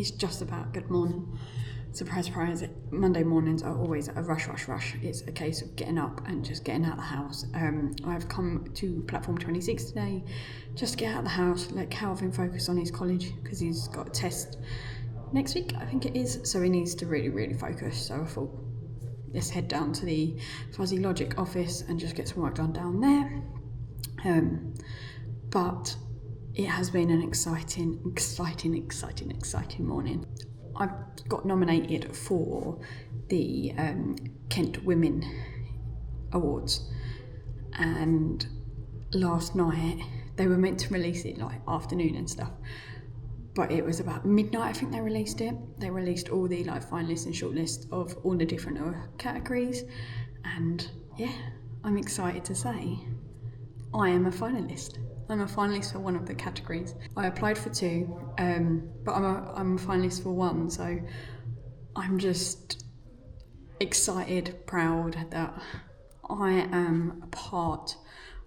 it's just about good morning. Surprise, surprise, Monday mornings are always a rush. It's a case of getting up and just getting out of the house. I've come to platform 26 today, just get out of the house, let Calvin focus on his college, because he's got a test next week, I think it is, so he needs to really focus. So I thought, let's head down to the Fuzzy Logic office and just get some work done down there. But it has been an exciting morning. I've got nominated for the Kent Women Awards, and last night they were meant to release it like afternoon and stuff, but it was about midnight I think they released it. They released all the like finalists and shortlists of all the different categories, and yeah, I'm excited to say I am a finalist. I'm a finalist for one of the categories. I applied for 2, but I'm a finalist for 1, so I'm just excited, proud that I am a part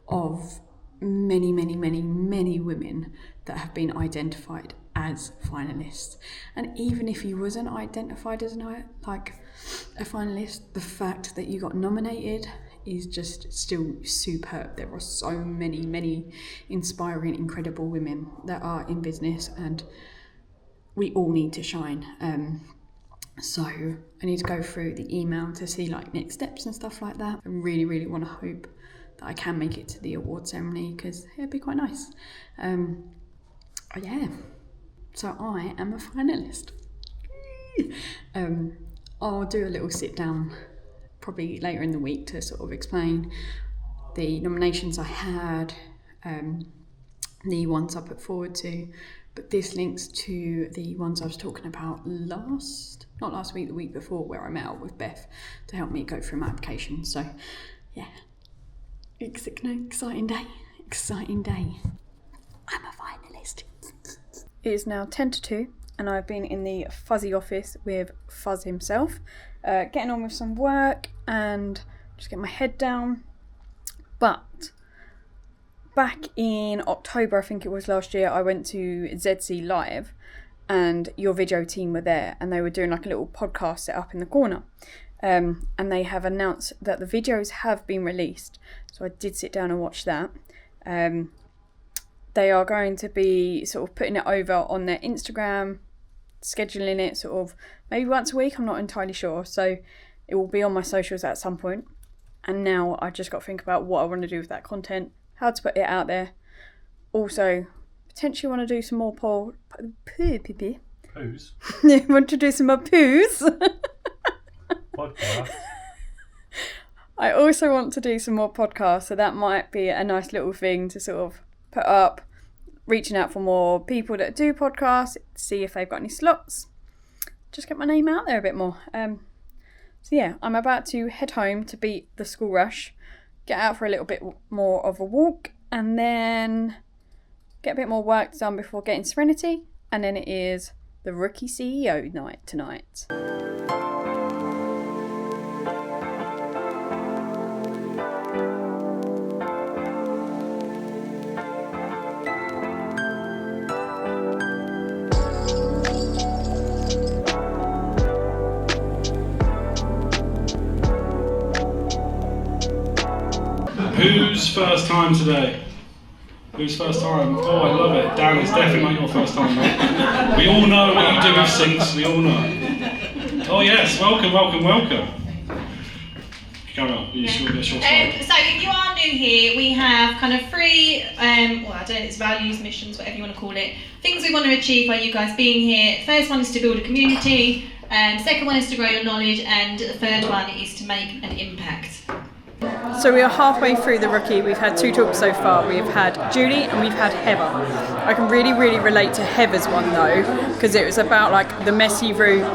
of many women that have been identified as finalists. And even if you wasn't identified as a finalist, the fact that you got nominated is just still superb. There are so many inspiring, incredible women that are in business, and we all need to shine. So I need to go through the email to see like next steps and stuff like that. I really want to hope that I can make it to the award ceremony, because it'd be quite nice. Yeah, so I am a finalist. I'll do a little sit down probably later in the week to sort of explain the nominations I had, the ones I put forward to, but this links to the ones I was talking about not last week, the week before, where I met up with Beth to help me go through my application. So yeah, it's an exciting day. I'm a finalist. It is now 10 to 2 and I've been in the Fuzzy office with Fuzz himself, getting on with some work and just getting my head down. But back in October, I think it was last year, I went to ZC Live and your video team were there, and they were doing like a little podcast set up in the corner. And they have announced that the videos have been released. So I did sit down and watch that. They are going to be sort of putting it over on their Instagram, scheduling it sort of maybe once a week, I'm not entirely sure. So it will be on my socials at some point. And now I just got to think about what I want to do with that content, how to put it out there. Also, potentially want to do some more poos. Want to do some more poos. Podcast. I also want to do some more podcasts, so that might be a nice little thing to sort of put up, reaching out for more people that do podcasts, see if they've got any slots, just get my name out there a bit more. So yeah, I'm about to head home to beat the school rush, get out for a little bit more of a walk, and then get a bit more work done before getting Zerenity, and then it is the Rookie CEO night tonight. Whose first time today? Whose first time? Oh, I love it. Dan, it's definitely not your first time, mate. We all know what you do with sinks, we all know. Oh yes, welcome. Carry on, it's your slide. So if you are new here, we have kind of three, I don't know, it's values, missions, whatever you want to call it, things we want to achieve by you guys being here. First one is to build a community, second one is to grow your knowledge, and the third one is to make an impact. So we are halfway through the Rookie. We've had 2 talks so far. We've had Julie and we've had Heather. I can really relate to Heather's one though, because it was about like the messy route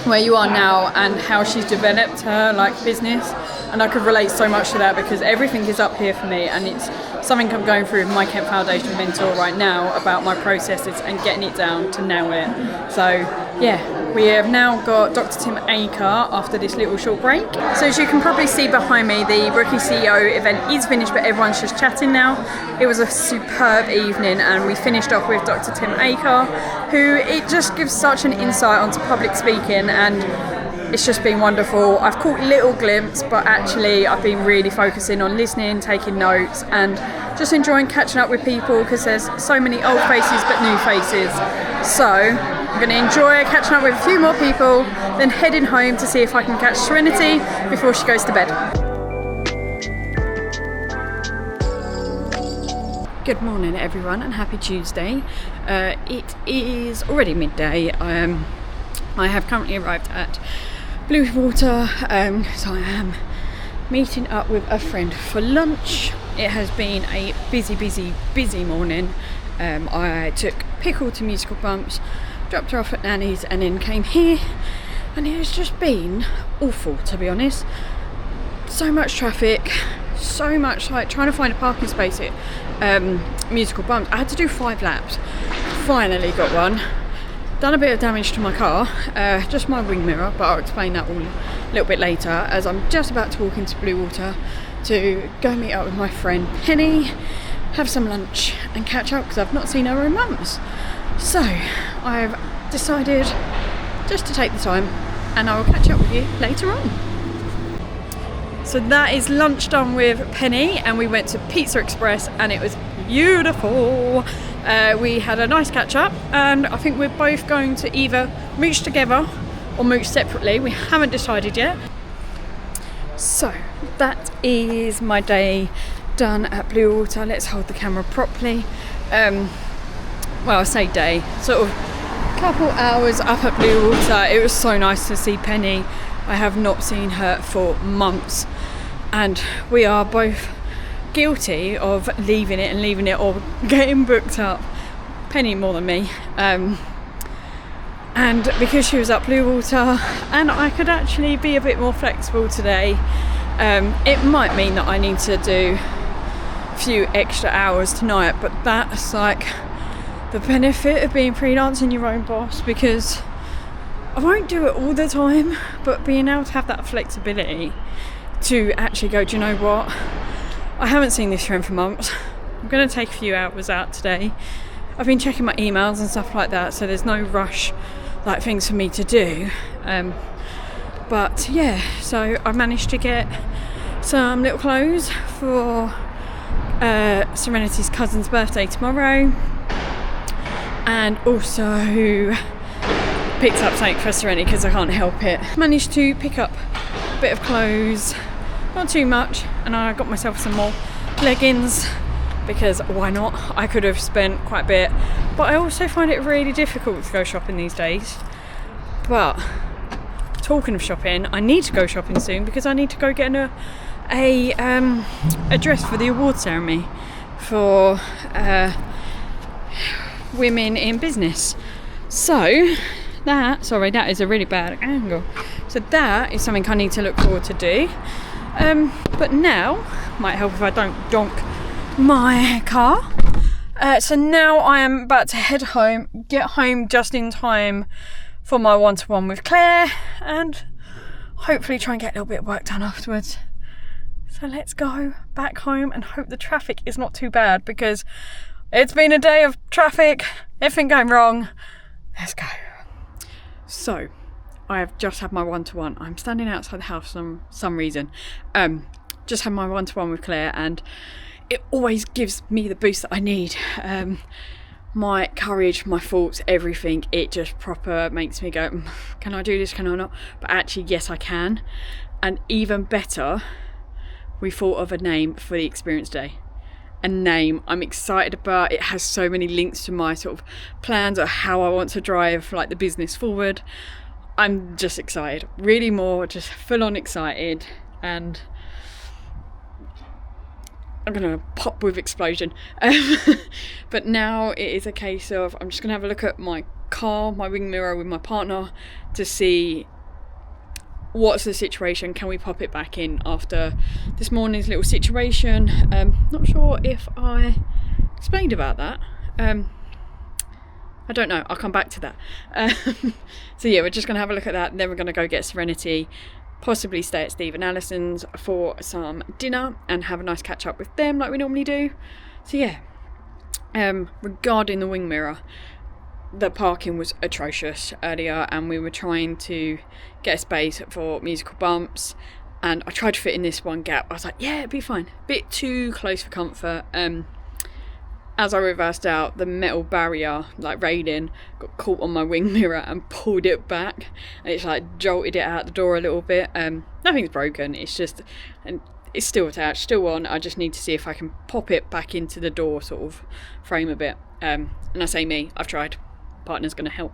where you are now and how she's developed her like business, and I could relate so much to that because everything is up here for me, and it's something I'm going through with my Kent Foundation mentor right now about my processes and getting it down to nail it. So yeah, we have now got Dr. Tim Aker after this little short break. So as you can probably see behind me, the Rookie CEO event is finished, but everyone's just chatting now. It was a superb evening, and we finished off with Dr. Tim Aker, who it just gives such an insight onto public speaking, and it's just been wonderful. I've caught little glimpses, but actually I've been really focusing on listening, taking notes, and just enjoying catching up with people, because there's so many old faces but new faces. So I'm going to enjoy catching up with a few more people, then heading home to see if I can catch Zerenity before she goes to bed. Good morning everyone, and happy Tuesday. It is already midday. I have currently arrived at Blue Water, so I am meeting up with a friend for lunch. It has been a busy morning. I took Pickle to Musical Bumps, dropped her off at Nanny's, and then came here, and it has just been awful, to be honest. So much traffic, so much like trying to find a parking space at Musical Bumps. I had to do 5 laps, finally got one. Done a bit of damage to my car, just my wing mirror, but I'll explain that all a little bit later, as I'm just about to walk into Blue Water to go meet up with my friend Penny, have some lunch and catch up, because I've not seen her in months. So I've decided just to take the time, and I will catch up with you later on. So that is lunch done with Penny, and we went to Pizza Express, and it was beautiful. We had a nice catch up, and I think we're both going to either mooch together or mooch separately. We haven't decided yet. So that is my day done at Blue Water. Let's hold the camera properly. Well, I say day, sort of couple hours up at Blue Water. It was so nice to see Penny. I have not seen her for months, and we are both guilty of leaving it or getting booked up. Penny more than me, and because she was up Blue Water and I could actually be a bit more flexible today, it might mean that I need to do a few extra hours tonight, but that's like the benefit of being freelance and your own boss, because I won't do it all the time, but being able to have that flexibility to actually go, do you know what, I haven't seen this friend for months, I'm going to take a few hours out today. I've been checking my emails and stuff like that, so there's no rush like things for me to do, but yeah, so I managed to get some little clothes for Serenity's cousin's birthday tomorrow, and also picked up something for Serenity because I can't help it. Managed to pick up a bit of clothes, not too much, and I got myself some more leggings, because why not? I could have spent quite a bit, but I also find it really difficult to go shopping these days. But talking of shopping, I need to go shopping soon, because I need to go get a dress for the award ceremony for women in business. So that is a really bad angle. So that is something I need to look forward to do. But now, might help if I don't donk my car. So now I am about to head home, get home just in time for my one-to-one with Claire, and hopefully try and get a little bit of work done afterwards. So let's go back home and hope the traffic is not too bad, because it's been a day of traffic, everything going wrong. Let's go. So I have just had my one-to-one. I'm standing outside the house for some reason. Just had my one-to-one with Claire, and it always gives me the boost that I need. My courage, my thoughts, everything, it just proper makes me go, can I do this, can I not? But actually, yes, I can. And even better, we thought of a name for the experience day. A name I'm excited about. It has so many links to my sort of plans of how I want to drive like the business forward. I'm just excited, really more just full on excited, and I'm gonna pop with explosion. But now it is a case of I'm just gonna have a look at my car, my wing mirror with my partner, to see what's the situation. Can we pop it back in after this morning's little situation? Not sure if I explained about that. I I don't know, I'll come back to that. So yeah, we're just going to have a look at that, and then we're going to go get Zerenity, possibly stay at Steve and Alison's for some dinner and have a nice catch up with them like we normally do. So yeah, regarding the wing mirror, the parking was atrocious earlier, and we were trying to get a space for musical bumps, and I tried to fit in this one gap. I was like, yeah, it'd be fine. Bit too close for comfort. As I reversed out, the metal barrier, like railing, got caught on my wing mirror and pulled it back, and it's like jolted it out the door a little bit. Nothing's broken, it's just, and it's still attached, still on. I just need to see if I can pop it back into the door sort of frame a bit. And I say me, I've tried. Partner's going to help.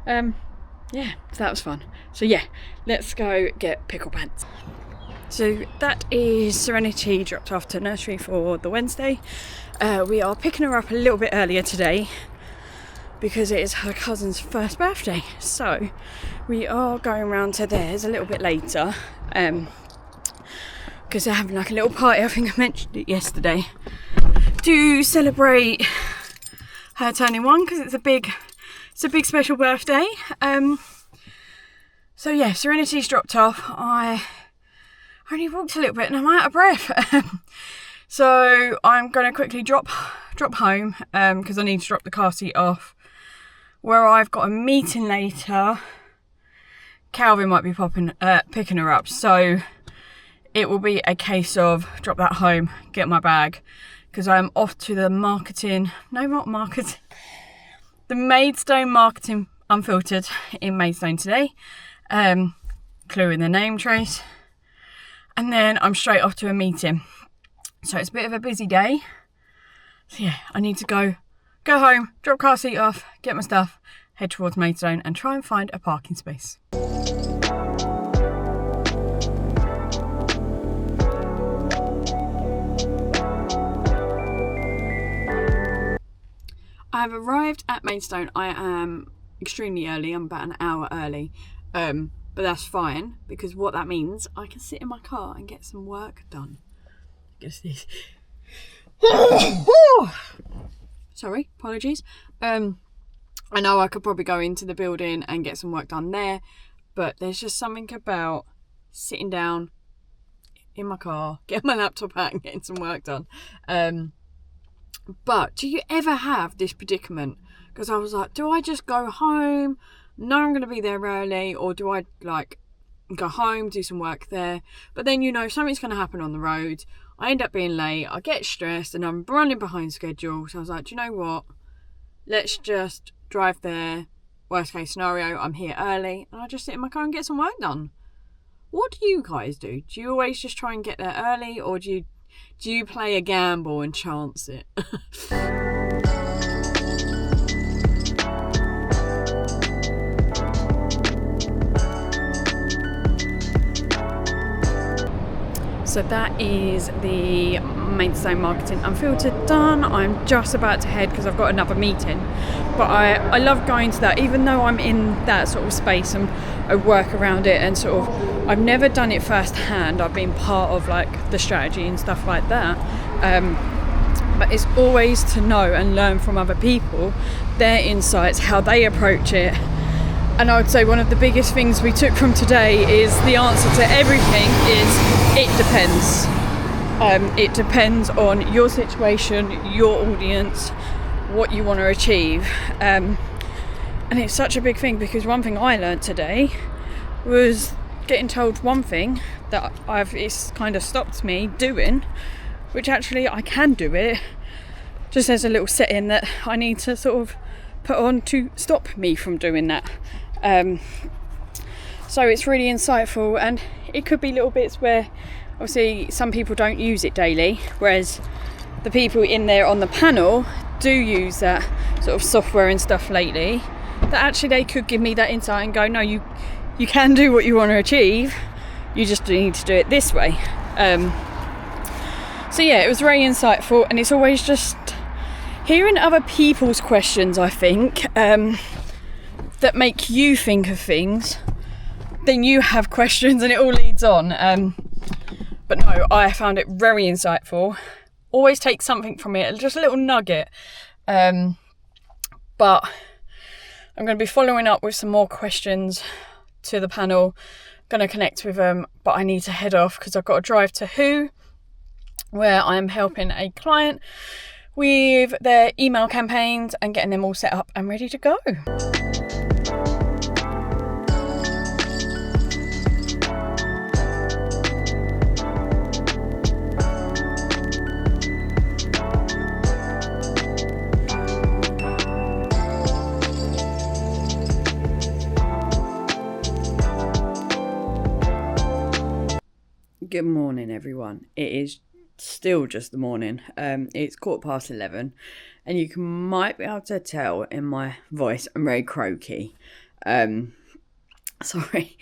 Yeah, so that was fun. So yeah, let's go get pickle pants. So that is Zerenity dropped off to nursery for the Wednesday. We are picking her up a little bit earlier today because it is her cousin's first birthday. So we are going round to theirs a little bit later because they're having like a little party. I think I mentioned it yesterday, to celebrate her turning 1, because it's a big special birthday. So yeah, Serenity's dropped off. I only walked a little bit and I'm out of breath. So I'm going to quickly drop home because I need to drop the car seat off, where I've got a meeting later. Calvin might be picking her up, so it will be a case of drop that home, get my bag, because I'm off to the Maidstone Marketing Unfiltered in Maidstone today. Clue in the name trace. And then I'm straight off to a meeting. So it's a bit of a busy day. So yeah, I need to go home, drop car seat off, get my stuff, head towards Maidstone and try and find a parking space. I have arrived at Maidstone. I am extremely early. I'm about an hour early. But that's fine, because what that means, I can sit in my car and get some work done. Guess this. Sorry, apologies. I know I could probably go into the building and get some work done there, but there's just something about sitting down in my car, getting my laptop out and getting some work done. But do you ever have this predicament? Because I was like, do I just go home? No, I'm going to be there early, or do I like go home, do some work there? But then, you know, something's going to happen on the road. I end up being late, I get stressed, and I'm running behind schedule. So I was like, do you know what? Let's just drive there. Worst case scenario, I'm here early, and I just sit in my car and get some work done. What do you guys do? Do you always just try and get there early, or do you play a gamble and chance it? So that is the Maidstone Marketing Unfiltered done. I'm just about to head because I've got another meeting. But I love going to that, even though I'm in that sort of space and I work around it, and sort of, I've never done it firsthand. I've been part of like the strategy and stuff like that. But it's always to know and learn from other people, their insights, how they approach it. And I would say one of the biggest things we took from today is the answer to everything is it depends. It depends on your situation, your audience, what you want to achieve. And it's such a big thing, because one thing I learned today was getting told one thing that it's kind of stopped me doing, which actually I can do it. Just there's a little setting that I need to sort of put on to stop me from doing that. So it's really insightful, and it could be little bits where obviously some people don't use it daily, whereas the people in there on the panel do use that sort of software and stuff lately, that actually they could give me that insight and go, no, you can do what you want to achieve, you just need to do it this way. So yeah, it was very insightful, and it's always just hearing other people's questions, I think, that make you think of things. Then you have questions and it all leads on. But no, I found it very insightful. Always take something from it, just a little nugget. But I'm going to be following up with some more questions to the panel. Going to connect with them, but I need to head off because I've got to drive to Who, where I'm helping a client with their email campaigns and getting them all set up and ready to go. Good morning, everyone. It is still just the morning. It's 11:15, and you might be able to tell in my voice I'm very croaky. Sorry.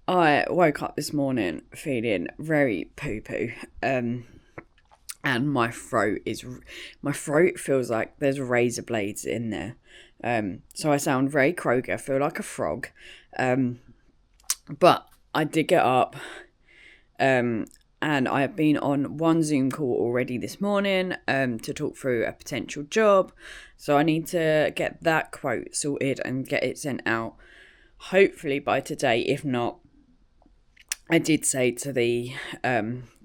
I woke up this morning feeling very poo-poo, and my throat feels like there's razor blades in there. So I sound very croaky. I feel like a frog. But I did get up. And I have been on one Zoom call already this morning to talk through a potential job. So I need to get that quote sorted and get it sent out hopefully by today. If not, I did say to the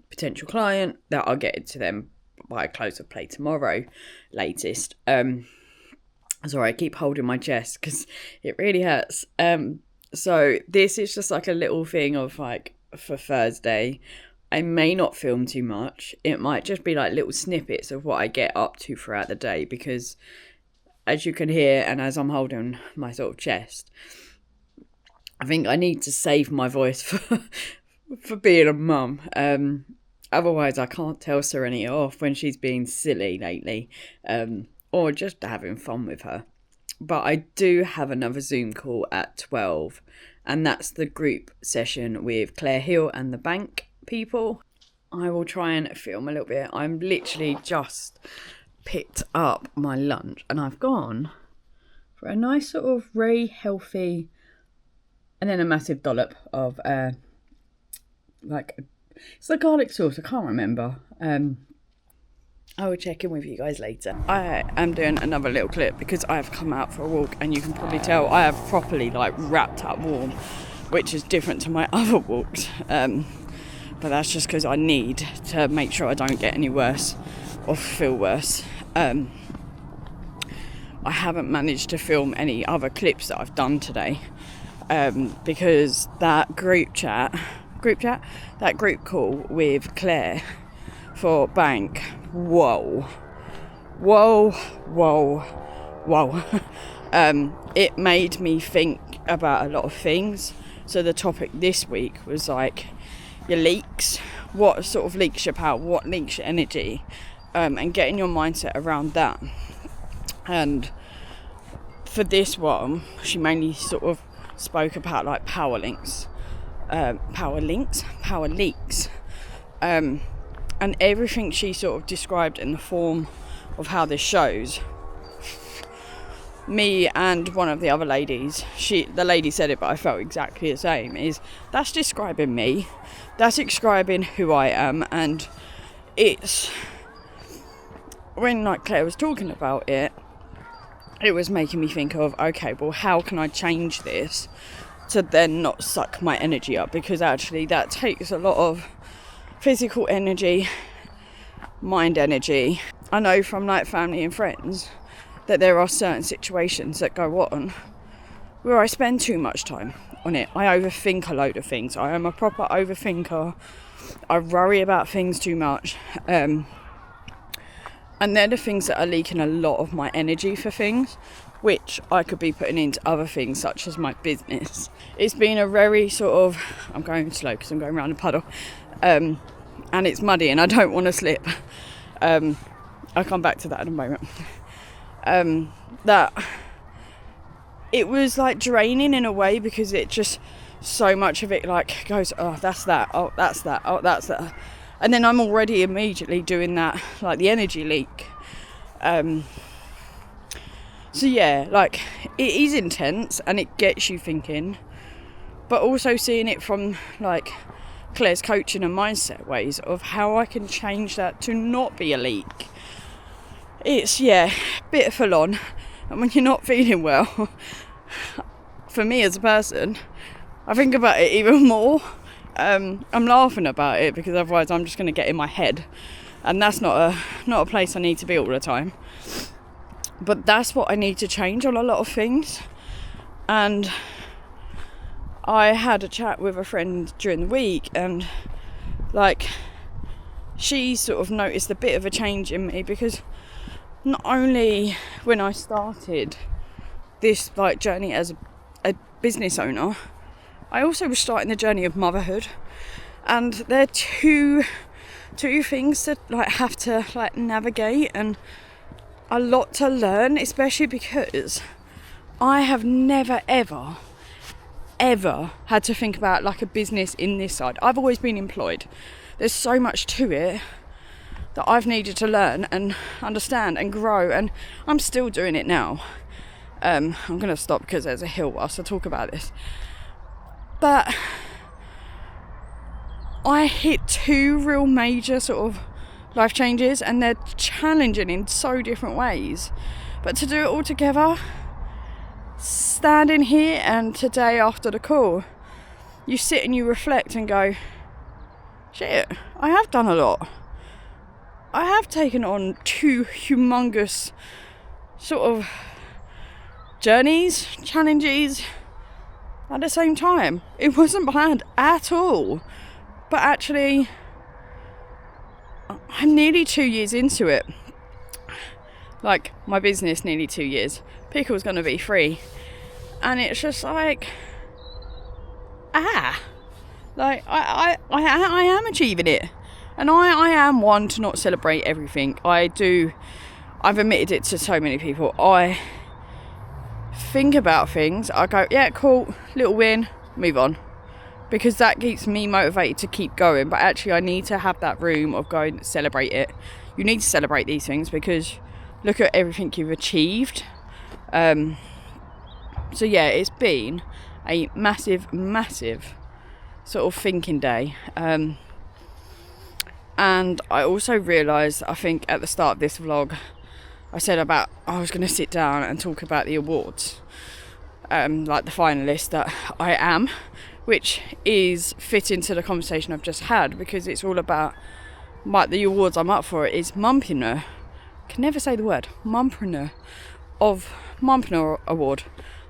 potential client that I'll get it to them by close of play tomorrow latest. Sorry, I keep holding my chest because it really hurts. So this is just like a little thing of like, for Thursday, I may not film too much. It might just be like little snippets of what I get up to throughout the day, because as you can hear, and as I'm holding my sort of chest, I think I need to save my voice for being a mum. Otherwise I can't tell Zerenity off when she's being silly lately, or just having fun with her. But I do have another Zoom call at 12, and that's the group session with Claire Hill and the bank people. I will try and film a little bit. I'm literally just picked up my lunch and I've gone for a nice sort of very healthy, and then a massive dollop of it's the garlic sauce, I can't remember. I will check in with you guys later. I am doing another little clip because I have come out for a walk, and you can probably tell I have properly wrapped up warm, which is different to my other walks. But that's just because I need to make sure I don't get any worse or feel worse. I haven't managed to film any other clips that I've done today, because that group call with Claire for bank, whoa. It made me think about a lot of things. So the topic this week was like your leaks, what sort of leaks your power, what leaks your energy, and getting your mindset around that. And for this one, she mainly sort of spoke about like power leaks, and everything she sort of described in the form of how this shows. Me and one of the other ladies, the lady said it, but I felt exactly the same, is that's describing me, that's describing who I am. And it's, when like Claire was talking about it, it was making me think of, okay, well, how can I change this to then not suck my energy up? Because actually that takes a lot of physical energy, mind energy. I know from like family and friends that there are certain situations that go on where I spend too much time on it. I overthink a load of things. I am a proper overthinker. I worry about things too much. And they're the things that are leaking a lot of my energy for things, which I could be putting into other things such as my business. It's been a very sort of, I'm going slow because I'm going around a puddle, and it's muddy and I don't want to slip. I'll come back to that in a moment. That it was like draining in a way, because it just, so much of it like goes, oh, that's that, oh, that's that, oh, that's that. And then I'm already immediately doing that, like the energy leak. So yeah, like it is intense and it gets you thinking, but also seeing it from like Claire's coaching and mindset ways of how I can change that to not be a leak. It's, yeah, a bit full on. And when you're not feeling well, for me as a person, I think about it even more. I'm laughing about it because otherwise I'm just going to get in my head, and that's not a place I need to be all the time. But that's what I need to change on a lot of things. And I had a chat with a friend during the week, and like, she sort of noticed a bit of a change in me, because not only when I started this like journey as a business owner, I also was starting the journey of motherhood, and they're two things that like have to like navigate, and a lot to learn, especially because I have never ever had to think about like a business in this side. I've always been employed. There's so much to it that I've needed to learn and understand and grow, and I'm still doing it now. I'm going to stop because there's a hill whilst I talk about this. But I hit two real major sort of life changes, and they're challenging in so different ways. But to do it all together, standing here and today after the call, you sit and you reflect and go, shit, I have done a lot. I have taken on two humongous sort of journeys, challenges at the same time. It wasn't planned at all. But actually, I'm nearly 2 years into it. Like, my business, nearly 2 years. Pickle's going to be 3. And it's just like, like, I am achieving it. And I am one to not celebrate everything. I've admitted it to so many people. I think about things, I go, yeah, cool, little win, move on. Because that keeps me motivated to keep going. But actually, I need to have that room of going to celebrate it. You need to celebrate these things because look at everything you've achieved. So yeah, it's been a massive sort of thinking day. And I also realised, I think at the start of this vlog, I said about I was going to sit down and talk about the awards, like the finalist that I am, which is fit into the conversation I've just had, because it's all about the awards I'm up for. It is Mumpreneur, can never say the word, Mumpreneur Award,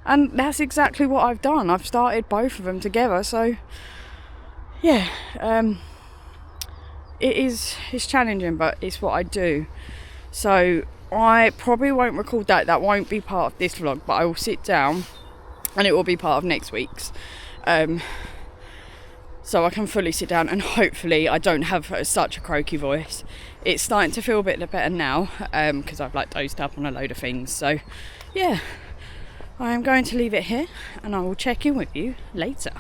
and that's exactly what I've done. I've started both of them together, so yeah, it's challenging, but it's what I do. So I probably won't record that won't be part of this vlog, but I will sit down and it will be part of next week's, so I can fully sit down, and hopefully I don't have such a croaky voice. It's starting to feel a bit better now, because I've like dozed up on a load of things. So yeah, I am going to leave it here, and I will check in with you later.